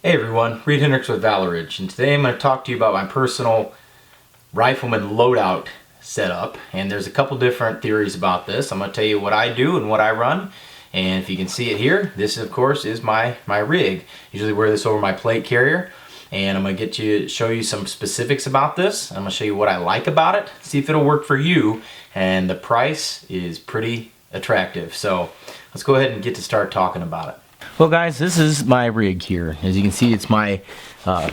Hey everyone, Reid Henrichs with Ridge, and today I'm going to talk to you about my personal rifleman loadout setup. And there's a couple different theories about this. I'm going to tell you what I do and what I run. And if you can see it here, this of course is my rig. Usually wear this over my plate carrier. And I'm going to show you some specifics about this. I'm going to show you what I like about it, see if it'll work for you. And the price is pretty attractive. So let's go ahead and get to start talking about it. Well guys, this is my rig here. As you can see, it's my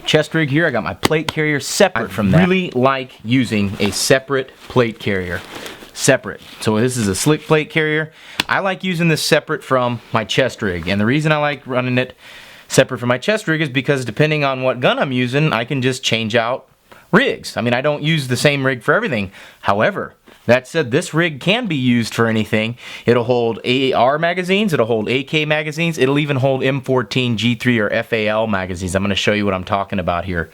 chest rig here. I got my plate carrier separate from that. I really like using a separate plate carrier. Separate. So this is a slick plate carrier. I like using this separate from my chest rig. And the reason I like running it separate from my chest rig is because depending on what gun I'm using, I can just change out rigs. I mean, I don't use the same rig for everything. However, that said, this rig can be used for anything. It'll hold AR magazines, it'll hold AK magazines, it'll even hold M14, G3, or FAL magazines. I'm going to show you what I'm talking about here.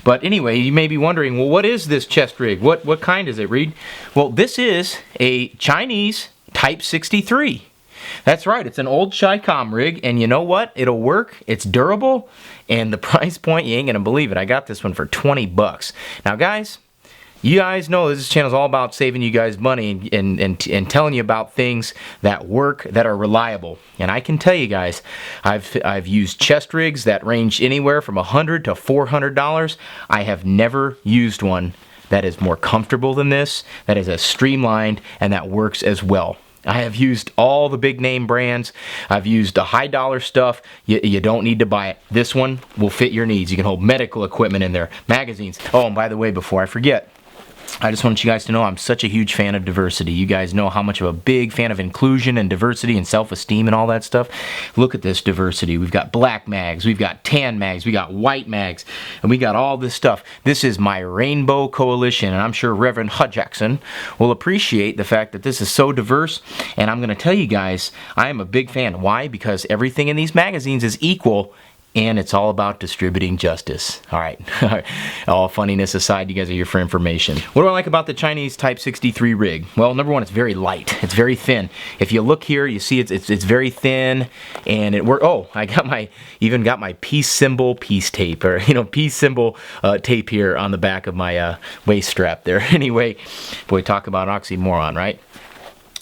But anyway, you may be wondering, well, what is this chest rig? What kind is it, Reid? Well, this is a Chinese Type 63. That's right, it's an old Chi-Com rig, and you know what? It'll work, it's durable, and the price point, you ain't gonna believe it. I got this one for 20 bucks. Now guys, you guys know this channel is all about saving you guys money and telling you about things that work, that are reliable. And I can tell you guys, I've used chest rigs that range anywhere from $100 to $400. I have never used one that is more comfortable than this, that is as streamlined, and that works as well. I have used all the big name brands. I've used the high dollar stuff. You don't need to buy it. This one will fit your needs. You can hold medical equipment in there, magazines. Oh, and by the way, before I forget, I just want you guys to know I'm such a huge fan of diversity. You guys know how much of a big fan of inclusion and diversity and self-esteem and all that stuff. Look at this diversity. We've got black mags, we've got tan mags, we got white mags, and we got all this stuff. This is my Rainbow Coalition, and I'm sure Reverend Jackson will appreciate the fact that this is so diverse. And I'm going to tell you guys, I am a big fan. Why? Because everything in these magazines is equal, and it's all about distributing justice. All right. All funniness aside, you guys are here for information. What do I like about the Chinese Type 63 rig? Well, number one, it's very light. It's very thin. If you look here, you see it's very thin, and it works. Oh, I got even got my peace symbol peace tape, or peace symbol tape here on the back of my waist strap there. Anyway, boy, talk about oxymoron, right?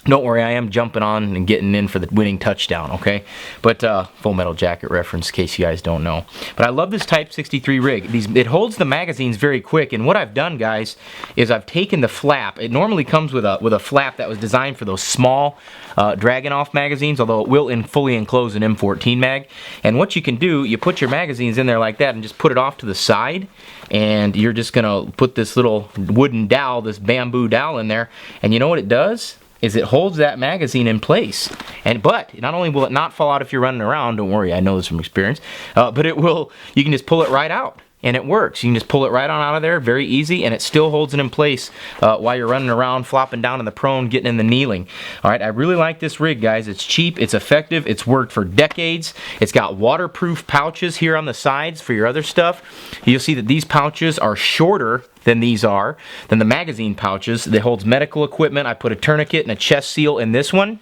Don't worry, I am jumping on and getting in for the winning touchdown, okay? But Full Metal Jacket reference, in case you guys don't know. But I love this Type 63 rig. It holds the magazines very quick, and what I've done, guys, is I've taken the flap. It normally comes with a flap that was designed for those small Dragunov magazines, although it will fully enclose an M14 mag. And what you can do, you put your magazines in there like that and just put it off to the side, and you're just gonna put this little wooden dowel, this bamboo dowel in there, and you know what it does? Is it holds that magazine in place. But not only will it not fall out if you're running around, don't worry, I know this from experience, but you can just pull it right out, and it works. You can just pull it right on out of there, very easy, and it still holds it in place while you're running around, flopping down in the prone, getting in the kneeling. All right, I really like this rig, guys. It's cheap, it's effective, it's worked for decades. It's got waterproof pouches here on the sides for your other stuff. You'll see that these pouches are shorter than the magazine pouches. That holds medical equipment. I put a tourniquet and a chest seal in this one.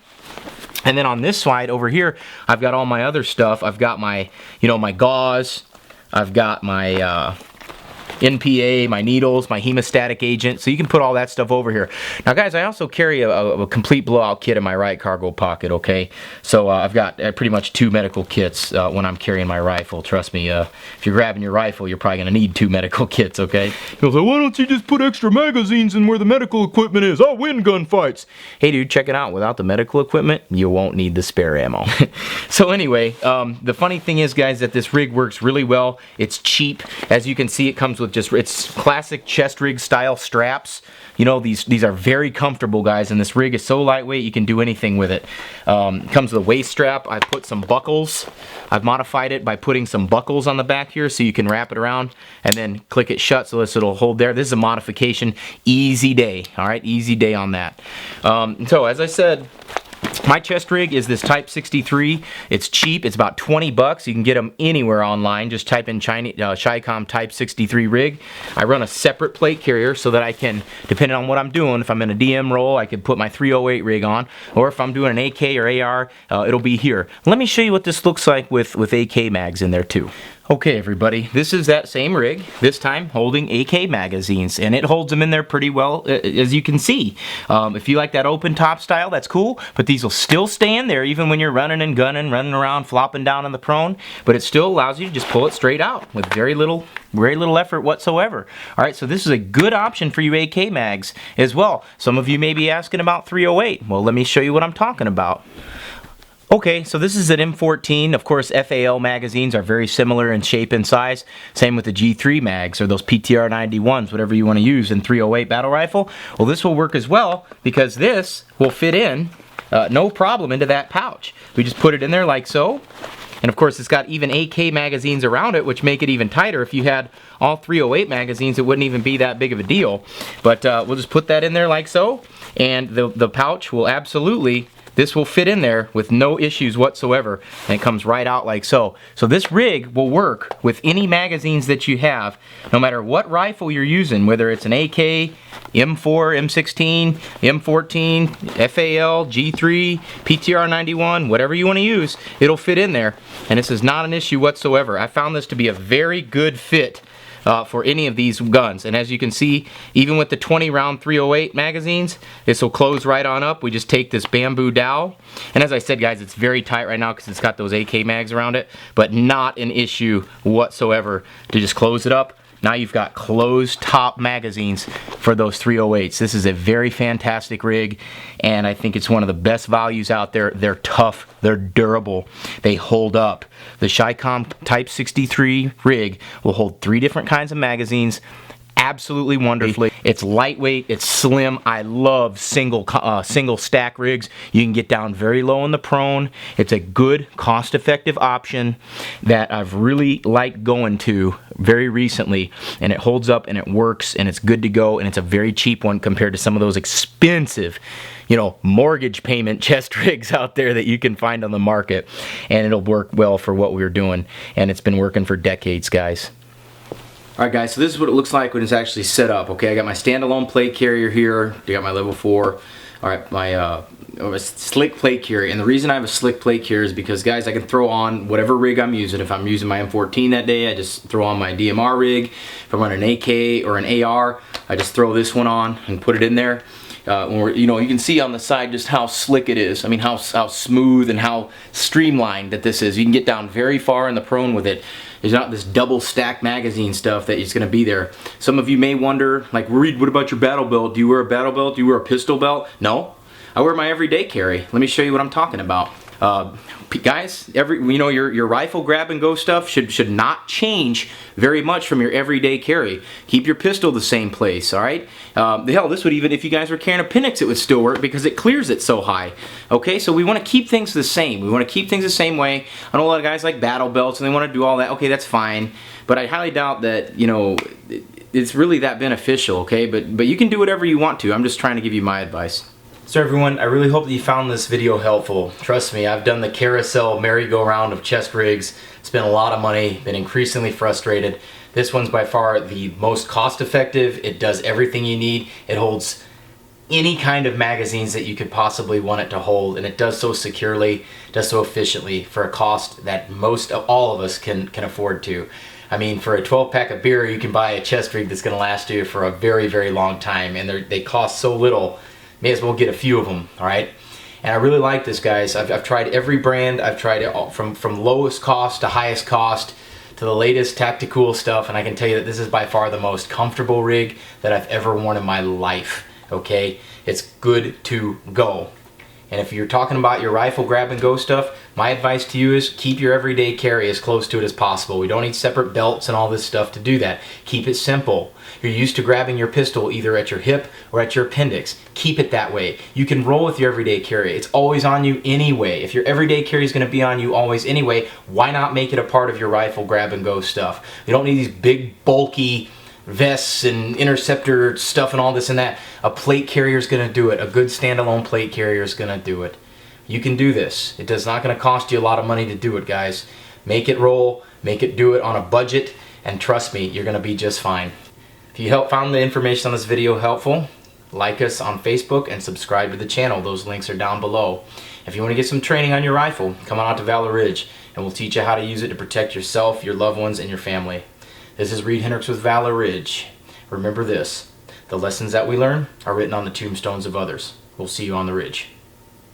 And then on this side over here, I've got all my other stuff. I've got my, my gauze. I've got my NPA, my needles, my hemostatic agent, so you can put all that stuff over here. Now guys, I also carry a complete blowout kit in my right cargo pocket, okay? So I've got pretty much 2 medical kits when I'm carrying my rifle. Trust me, if you're grabbing your rifle, you're probably going to need 2 medical kits, okay? You'll say, why don't you just put extra magazines in where the medical equipment is? I'll win gunfights. Hey dude, check it out. Without the medical equipment, you won't need the spare ammo. So anyway, the funny thing is, guys, that this rig works really well. It's cheap. As you can see, it comes with it's classic chest rig style straps. These are very comfortable, guys, and this rig is so lightweight you can do anything with it. It comes with a waist strap. I put some buckles. I've modified it by putting some buckles on the back here so you can wrap it around and then click it shut so it'll hold there. This is a modification. Easy day, all right? Easy day on that. So as I said, My chest rig is this Type 63. It's cheap. It's about 20 bucks. You can get them anywhere online. Just type in Chi-Com Type 63 rig. I run a separate plate carrier so that I can, depending on what I'm doing, if I'm in a DM roll, I can put my 308 rig on, or if I'm doing an AK or AR, it'll be here. Let me show you what this looks like with AK mags in there too. Okay everybody, this is that same rig, this time holding AK magazines, and it holds them in there pretty well, as you can see. If you like that open top style, that's cool, but these will still stay in there even when you're running and gunning, running around, flopping down on the prone, but it still allows you to just pull it straight out with very little effort whatsoever. Alright, so this is a good option for you AK mags as well. Some of you may be asking about 308. Well, let me show you what I'm talking about. Okay, so this is an M14. Of course, FAL magazines are very similar in shape and size. Same with the G3 mags or those PTR 91s, whatever you want to use in 308 battle rifle. Well, this will work as well because this will fit in no problem into that pouch. We just put it in there like so. And of course, it's got even AK magazines around it, which make it even tighter. If you had all 308 magazines, it wouldn't even be that big of a deal. But we'll just put that in there like so, and the pouch will absolutely, this will fit in there with no issues whatsoever, and it comes right out like so. So this rig will work with any magazines that you have, no matter what rifle you're using, whether it's an AK, M4, M16, M14, FAL, G3, PTR 91, whatever you want to use, it'll fit in there, and this is not an issue whatsoever. I found this to be a very good fit for any of these guns, and as you can see, even with the 20 round 308 magazines, this will close right on up. We just take this bamboo dowel, and as I said guys, it's very tight right now because it's got those AK mags around it, but not an issue whatsoever to just close it up. Now you've got closed top magazines for those 308s. This is a very fantastic rig, and I think it's one of the best values out there. They're tough, they're durable, they hold up. The Chi-Com Type 63 rig will hold 3 different kinds of magazines, absolutely wonderfully. It's lightweight, it's slim. I love single stack rigs. You can get down very low in the prone. It's a good, cost-effective option that I've really liked going to very recently, and it holds up and it works and it's good to go, and it's a very cheap one compared to some of those expensive, you know, mortgage payment chest rigs out there that you can find on the market, and it'll work well for what we're doing, and it's been working for decades, guys. Alright guys, so this is what it looks like when it's actually set up. Okay, I got my standalone plate carrier here. I got my level 4. Alright, my slick plate carrier. And the reason I have a slick plate carrier is because, guys, I can throw on whatever rig I'm using. If I'm using my M14 that day, I just throw on my DMR rig. If I'm running an AK or an AR, I just throw this one on and put it in there. You know, you can see on the side just how slick it is. I mean, how smooth and how streamlined that this is. You can get down very far in the prone with it. There's not this double stack magazine stuff that is going to be there. Some of you may wonder, like, Reid, what about your battle belt? Do you wear a battle belt? Do you wear a pistol belt? No, I wear my everyday carry. Let me show you what I'm talking about. Guys, you know, your rifle grab and go stuff should not change very much from your everyday carry. Keep your pistol the same place, alright? Hell, this would even, if you guys were carrying a Henrichs, it would still work because it clears it so high. Okay, so we want to keep things the same. We want to keep things the same way. I know a lot of guys like battle belts and they want to do all that. Okay, that's fine. But I highly doubt that, you know, it's really that beneficial, okay? But you can do whatever you want to. I'm just trying to give you my advice. So everyone, I really hope that you found this video helpful. Trust me, I've done the carousel merry-go-round of chest rigs, spent a lot of money, been increasingly frustrated. This one's by far the most cost-effective. It does everything you need. It holds any kind of magazines that you could possibly want it to hold, and it does so securely, does so efficiently for a cost that most of all of us can afford to. I mean, for a 12-pack of beer, you can buy a chest rig that's going to last you for a very, very long time, and they cost so little. May as well get a few of them, alright? And I really like this, guys. I've tried every brand. I've tried it all, from lowest cost to highest cost to the latest tactical stuff, and I can tell you that this is by far the most comfortable rig that I've ever worn in my life, okay? It's good to go. And if you're talking about your rifle grab and go stuff, my advice to you is keep your everyday carry as close to it as possible. We don't need separate belts and all this stuff to do that. Keep it simple. You're used to grabbing your pistol either at your hip or at your appendix. Keep it that way. You can roll with your everyday carry. It's always on you anyway. If your everyday carry is going to be on you always anyway, why not make it a part of your rifle grab and go stuff? You don't need these big bulky vests and interceptor stuff and all this and that. A plate carrier is going to do it. A good standalone plate carrier is going to do it. You can do this. It does not going to cost you a lot of money to do it, guys. Make it roll, make it do it on a budget, and trust me, you're going to be just fine. If you found the information on this video helpful, like us on Facebook and subscribe to the channel. Those links are down below. If you want to get some training on your rifle, come on out to Valor Ridge and we'll teach you how to use it to protect yourself, your loved ones, and your family. This is Reid Henrichs with Valor Ridge. Remember this, the lessons that we learn are written on the tombstones of others. We'll see you on the ridge.